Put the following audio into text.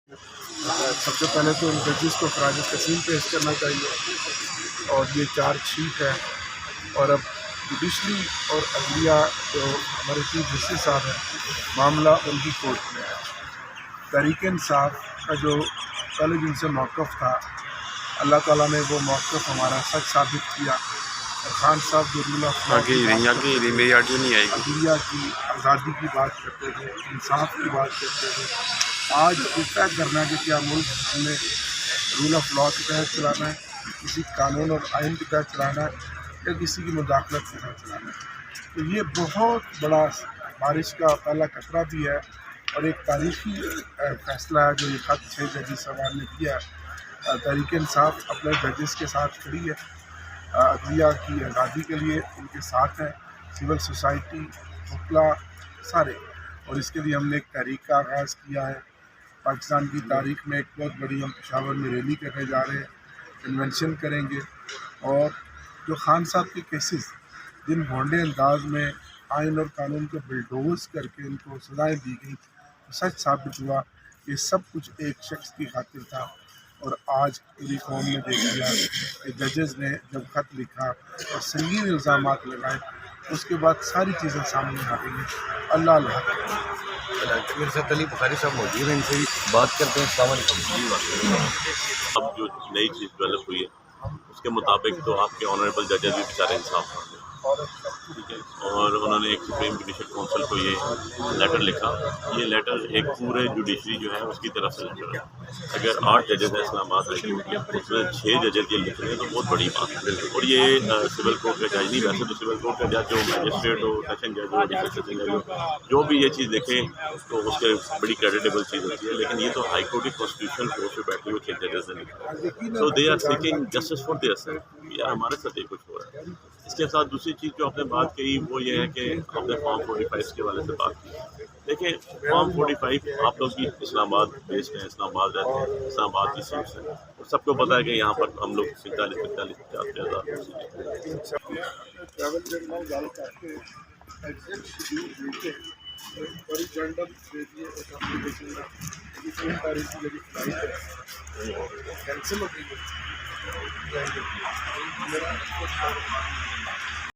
سب سے پہلے تو ان ججز کو خراج تحسین پیش کرنا چاہیے، اور یہ چارج شیٹ ہے، اور اب جوڈیشری اور عدلیہ جو ہمارے چیف جسٹس صاحب ہیں، معاملہ ان کی کورٹ میں ہے۔ تحریک انصاف کا جو پہلے دن سے موقف تھا، اللہ تعالیٰ نے وہ موقف ہمارا سچ ثابت کیا، اور خان صاحب جو رول آف لا عدلیہ کی آزادی کی بات کرتے تھے، انصاف کی بات کرتے تھے، آج یہ طے کرنا ہے کہ کیا ملک ہم نے رول آف لا کے تحت چلانا ہے، کسی قانون اور آئین کے تحت چلانا ہے، یا کسی کی مداخلت کے تحت چلانا ہے۔ تو یہ بہت بڑا بارش کا پہلا قطرہ بھی ہے، اور ایک تاریخی فیصلہ ہے جو یہ خط 6 ججز صاحبان نے کیا ہے۔ تحریک انصاف اپنے ججز کے ساتھ کھڑی ہے، عدلیہ کی آزادی کے لیے ان کے ساتھ ہے، سول سوسائٹی، وکلا سارے، اور اس کے لیے ہم نے ایک تحریک کا آغاز کیا ہے۔ پاکستان کی تاریخ میں ایک بہت بڑی ہم پشاور میں ریلی کرنے جا رہے ہیں، کنونشن کریں گے، اور جو خان صاحب کے کیسز جن بھونڈے انداز میں آئین اور قانون کو بلڈوز کر کے ان کو سزائیں دی گئیں، سچ ثابت ہوا کہ سب کچھ ایک شخص کی خاطر تھا۔ اور آج پوری قوم نے دیکھ لیا کہ ججز نے جب خط لکھا اور سنگین الزامات لگائے، اس کے بعد ساری چیزیں سامنے آ گئی ہیں۔ اللہ الحق۔ میرے ساتھ علی بخاری صاحب موجود ہیں، ان سے بات کرتے ہیں۔ السلام علیکم۔ اب جو نئی چیز ڈیولپ ہوئی ہے اس کے مطابق تو آپ کے آنریبل ججز بھی بیچارے انصاف کرتے ہیں، ٹھیک ہے، اور انہوں نے ایک سپریم جوڈیشل کونسل کو یہ لیٹر لکھا۔ یہ لیٹر ایک پورے جوڈیشری جو ہے اس کی طرف سے لیٹر ہے۔ اگر 8 ججز ہیں اسلام آباد ہائی کورٹ کے، اس میں 6 ججز یہ لکھ رہے ہیں تو بہت بڑی بات ہے۔ اور یہ سول کورٹ کا جج نہیں، ویسے تو سول کورٹ کا جج ہو، میجسٹریٹ ہو، سیشن جج ہو، ڈسٹرکٹ سیشن جج ہو، جو بھی یہ چیز دیکھیں تو اس کے بڑی کریڈیبل چیز ہوتی ہے، لیکن یہ تو ہائی کورٹ کی کانسٹیٹیوشنل کورٹ پہ بیٹھے ہوئے 6 ججز نے لکھا۔ So they are seeking justice for their self. یار ہمارے ساتھ یہ کچھ ہو رہا ہے۔ اس کے ساتھ دوسری چیز جو آپ نے بات کہی وہ یہ ہے کہ آپ نے فارم 45 کے حوالے سے بات کی۔ دیکھیں فارم 45 آپ لوگ بھی اسلام آباد بیسڈ ہیں، اسلام آباد رہتے ہیں، اسلام آباد کی سیٹس ہیں، اور سب کو پتہ ہے کہ یہاں پر ہم لوگ 45,000 ٹریول جرنل گل کر کے ایگزیکٹ شیڈیول دے کے اوریجنڈل دے دیے اپلیکیشن کا کہ 3 تاریخ کی میری فلائٹ ہے کینسل ہو گئی ہے۔